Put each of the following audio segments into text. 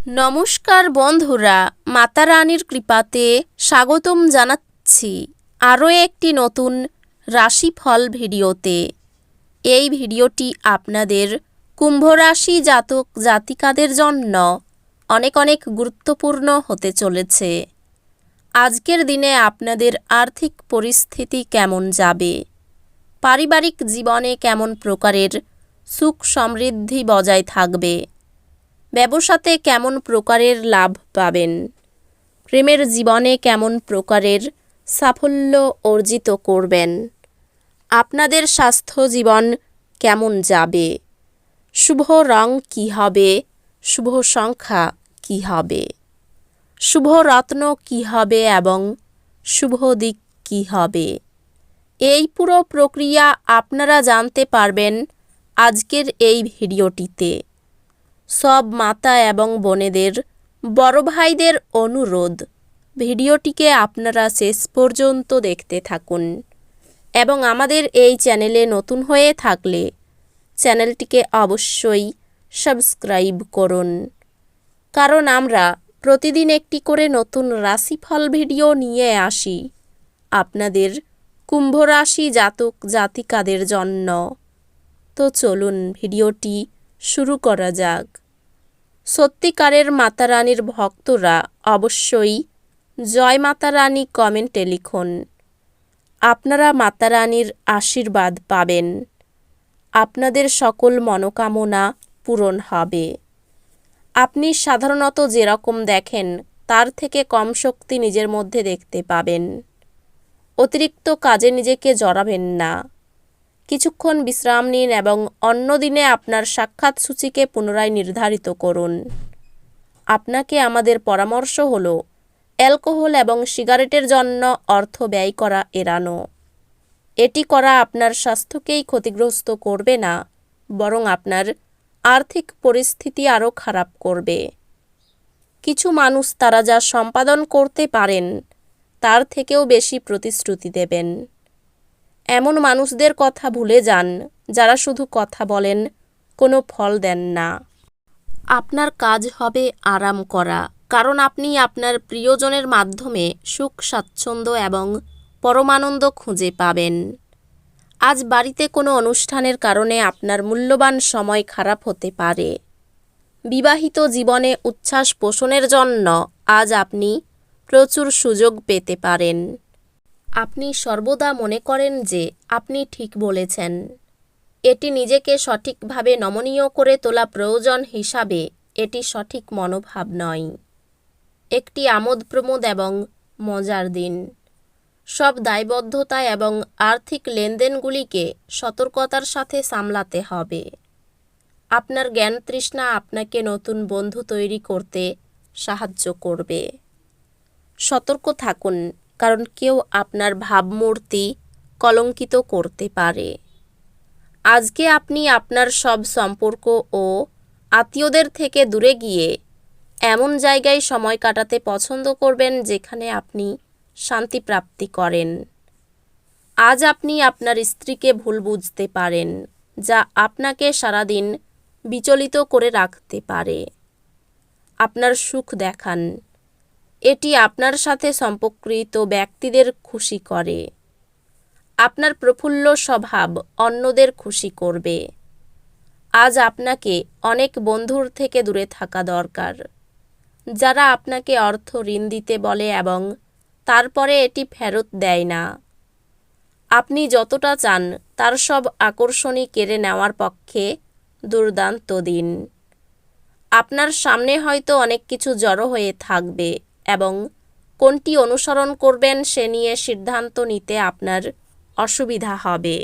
নমস্কার বন্ধুরা, মাতা রানীর কৃপাতে স্বাগতম জানাচ্ছি আরও একটি নতুন রাশিফল ভিডিওতে। এই ভিডিওটি আপনাদের কুম্ভ রাশি জাতক জাতিকাদের জন্য অনেক অনেক গুরুত্বপূর্ণ হতে চলেছে। আজকের দিনে আপনাদের আর্থিক পরিস্থিতি কেমন যাবে, পারিবারিক জীবনে কেমন প্রকারের সুখ সমৃদ্ধি বজায় থাকবে, ব্যবসাতে কেমন প্রকারের লাভ পাবেন, প্রেমের জীবনে কেমন প্রকারের সাফল্য অর্জিত করবেন, আপনাদের স্বাস্থ্য জীবন কেমন যাবে, শুভ রং কী হবে, শুভ সংখ্যা কী হবে, শুভ রত্ন কী হবে এবং শুভ দিক কী হবে, এই পুরো প্রক্রিয়া আপনারা জানতে পারবেন আজকের এই ভিডিওটিতে। সব মাতা এবং বোনেদের, বড় ভাইদের অনুরোধ, ভিডিওটিকে আপনারা শেষ পর্যন্ত দেখতে থাকুন এবং আমাদের এই চ্যানেলে নতুন হয়ে থাকলে চ্যানেলটিকে অবশ্যই সাবস্ক্রাইব করুন, কারণ আমরা প্রতিদিন একটি করে নতুন রাশিফল ভিডিও নিয়ে আসি আপনাদের কুম্ভ রাশি জাতক জাতিকাদের জন্য। তো চলুন ভিডিওটি শুরু করা যাক। সত্যিকারের মাতা রানীর ভক্তরা অবশ্যই জয় মাতা রানী কমেন্টে লিখুন। আপনারা মাতা রানীর আশীর্বাদ পাবেন, আপনাদের সকল মনোকামনা পূরণ হবে। আপনি সাধারণত যেরকম দেখেন তার থেকে কম শক্তি নিজের মধ্যে দেখতে পাবেন। অতিরিক্ত কাজে নিজেকে জড়াবেন না। কিছুক্ষণ বিশ্রাম নিন এবং অন্য দিনে আপনার সাক্ষাৎ সূচিকে পুনরায় নির্ধারিত করুন। আপনাকে আমাদের পরামর্শ হলো অ্যালকোহল এবং সিগারেটের জন্য অর্থ ব্যয় করা এড়ানো। এটি করা আপনার স্বাস্থ্যকেই ক্ষতিগ্রস্ত করবে না, বরং আপনার আর্থিক পরিস্থিতি আরও খারাপ করবে। কিছু মানুষ তারা যা সম্পাদন করতে পারেন তার থেকেও বেশি প্রতিশ্রুতি দেবেন। এমন মানুষদের কথা ভুলে যান যারা শুধু কথা বলেন, কোনো ফল দেন না। আপনার কাজ হবে আরাম করা, কারণ আপনি আপনার প্রিয়জনের মাধ্যমে সুখ স্বাচ্ছন্দ্য এবং পরমানন্দ খুঁজে পাবেন। আজ বাড়িতে কোনো অনুষ্ঠানের কারণে আপনার মূল্যবান সময় খারাপ হতে পারে। বিবাহিত জীবনে উচ্ছ্বাস পোষণের জন্য আজ আপনি প্রচুর সুযোগ পেতে পারেন। আপনি সর্বদা মনে করেন যে আপনি ঠিক বলেছেন। এটি নিজেকে সঠিকভাবে নমনীয় করে তোলা প্রয়োজন হিসাবে এটি সঠিক মনোভাব নয়। একটি আমোদ প্রমোদ এবং মজার দিন। সব দায়বদ্ধতা এবং আর্থিক লেনদেনগুলিকে সতর্কতার সাথে সামলাতে হবে। আপনার জ্ঞান তৃষ্ণা আপনাকে নতুন বন্ধু তৈরি করতে সাহায্য করবে। সতর্ক থাকুন, কারণ কেউ আপনার ভাবমূর্তি কলঙ্কিত করতে পারে। আজকে আপনি আপনার সব সম্পর্ক ও আত্মীয়দের থেকে দূরে গিয়ে এমন জায়গায় সময় কাটাতে পছন্দ করবেন যেখানে আপনি শান্তি প্রাপ্তি করেন। আজ আপনি আপনার স্ত্রীকে ভুল বুঝতে পারেন, যা আপনাকে সারাদিন বিচলিত করে রাখতে পারে। আপনার সুখ দেখান, এটি আপনার সাথে সম্পর্কিত ব্যক্তিদের খুশি করে। আপনার প্রফুল্ল স্বভাব অন্যদের খুশি করবে। আজ আপনাকে অনেক বন্ধুর থেকে দূরে থাকা দরকার, যারা আপনাকে অর্থ ঋণ দিতে বলে এবং তারপরে এটি ফেরত দেয় না। আপনি যতটা চান তার সব আকর্ষণই কেড়ে নেওয়ার পক্ষে দুর্দান্ত দিন। আপনার সামনে হয়তো অনেক কিছু জড়ো হয়ে থাকবে এবং কোনটি অনুসরণ করবেন সে নিয়ে সিদ্ধান্ত নিতে আপনার অসুবিধা হবে।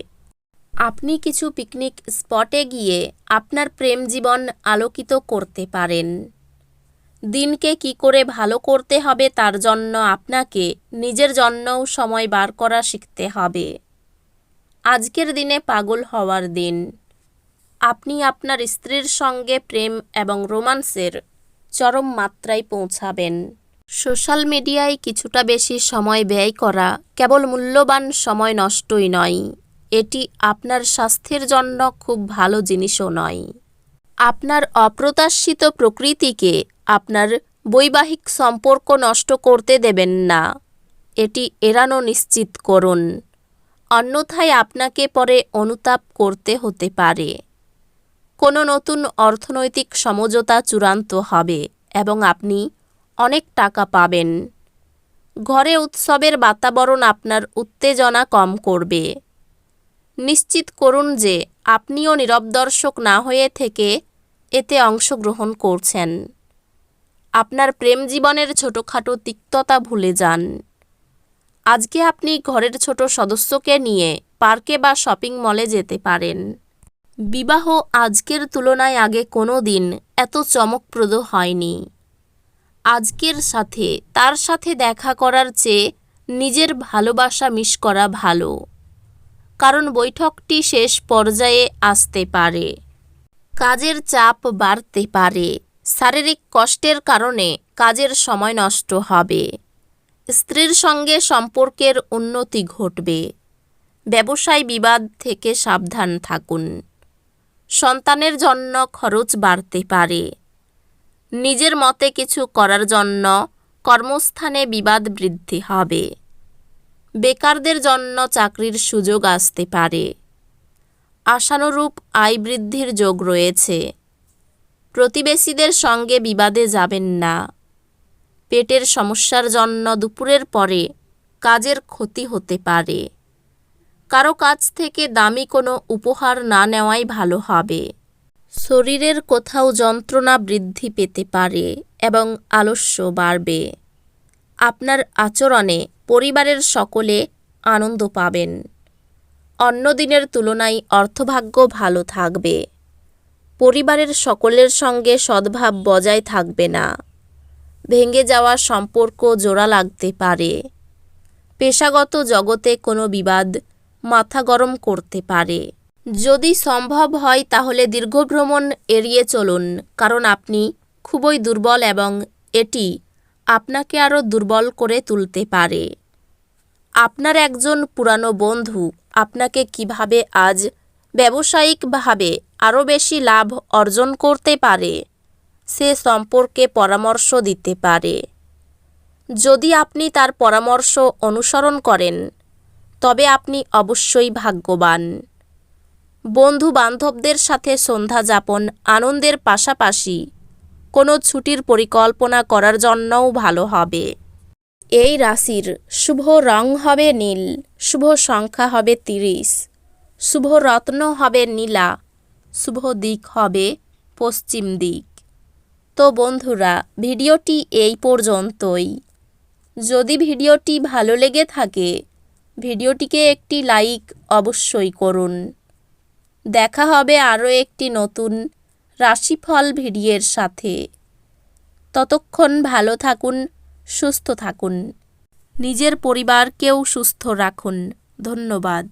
আপনি কিছু পিকনিক স্পটে গিয়ে আপনার প্রেম জীবন আলোকিত করতে পারেন। দিনকে কি করে ভালো করতে হবে তার জন্য আপনাকে নিজের জন্যও সময় বার করা শিখতে হবে। আজকের দিনে পাগল হওয়ার দিন। আপনি আপনার স্ত্রীর সঙ্গে প্রেম এবং রোমান্সের চরম মাত্রায় পৌঁছাবেন। সোশ্যাল মিডিয়ায় কিছুটা বেশি সময় ব্যয় করা কেবল মূল্যবান সময় নষ্টই নয়, এটি আপনার স্বাস্থ্যের জন্য খুব ভালো জিনিসও নয়। আপনার অপ্রত্যাশিত প্রকৃতিকে আপনার বৈবাহিক সম্পর্ক নষ্ট করতে দেবেন না। এটি এড়ানো নিশ্চিত করুন, অন্যথায় আপনাকে পরে অনুতাপ করতে হতে পারে। কোনো নতুন অর্থনৈতিক সমঝোতা চূড়ান্ত হবে এবং আপনি অনেক টাকা পাবেন। ঘরে উৎসবের বাতাবরণ আপনার উত্তেজনা কম করবে। নিশ্চিত করুন যে আপনিও নীরব দর্শক না হয়ে থেকে এতে অংশগ্রহণ করছেন। আপনার প্রেম জীবনের ছোটোখাটো তিক্ততা ভুলে যান। আজকে আপনি ঘরের ছোট সদস্যকে নিয়ে পার্কে বা শপিং মলে যেতে পারেন। বিবাহ আজকের তুলনায় আগে কোনো দিন এত চমকপ্রদ হয়নি। আজকের সাথে তার সাথে দেখা করার চেয়ে নিজের ভালোবাসা মিস করা ভালো, কারণ বৈঠকটি শেষ পর্যায়ে আসতে পারে। কাজের চাপ বাড়তে পারে। শারীরিক কষ্টের কারণে কাজের সময় নষ্ট হবে। স্ত্রীর সঙ্গে সম্পর্কের উন্নতি ঘটবে। ব্যবসায় বিবাদ থেকে সাবধান থাকুন। সন্তানের জন্য খরচ বাড়তে পারে। নিজের মতে কিছু করার জন্য কর্মস্থানে বিবাদ বৃদ্ধি হবে। বেকারদের জন্য চাকরির সুযোগ আসতে পারে। আশানুরূপ আয় বৃদ্ধির যোগ রয়েছে। প্রতিবেশীদের সঙ্গে বিবাদে যাবেন না। পেটের সমস্যার জন্য দুপুরের পরে কাজের ক্ষতি হতে পারে। কারো কাছ থেকে দামি কোনো উপহার না নেওয়াই ভালো হবে। শরীরের কোথাও যন্ত্রণা বৃদ্ধি পেতে পারে এবং আলস্য বাড়বে। আপনার আচরণে পরিবারের সকলে আনন্দ পাবেন। অন্য দিনের তুলনায় অর্থভাগ্য ভালো থাকবে। পরিবারের সকলের সঙ্গে সদ্ভাব বজায় থাকবে না। ভেঙে যাওয়া সম্পর্ক জোড়া লাগতে পারে। পেশাগত জগতে কোনো বিবাদ মাথা গরম করতে পারে। যদি সম্ভব হয় তাহলে দীর্ঘ ভ্রমণ এড়িয়ে চলুন, কারণ আপনি খুবই দুর্বল এবং এটি আপনাকে আরও দুর্বল করে তুলতে পারে। আপনার একজন পুরানো বন্ধু আপনাকে কিভাবে আজ ব্যবসায়িকভাবে আরও বেশি লাভ অর্জন করতে পারে সে সম্পর্কে পরামর্শ দিতে পারে। যদি আপনি তার পরামর্শ অনুসরণ করেন তবে আপনি অবশ্যই ভাগ্যবান। বন্ধু বান্ধবদের সাথে সন্ধ্যা যাপন আনন্দের পাশাপাশি কোনো ছুটির পরিকল্পনা করার জন্যও ভালো হবে। এই রাশির শুভ রং হবে নীল, শুভ সংখ্যা হবে 30, শুভ রত্ন হবে নীলা, শুভ দিক হবে পশ্চিম দিক। তো বন্ধুরা, ভিডিওটি এই পর্যন্তই। যদি ভিডিওটি ভালো লেগে থাকে ভিডিওটিকে একটি লাইক অবশ্যই করুন। দেখা হবে আরও একটি নতুন রাশিফল ভিডিওর সাথে। ততক্ষণ ভালো থাকুন, সুস্থ থাকুন, নিজের পরিবারকেও সুস্থ রাখুন। ধন্যবাদ।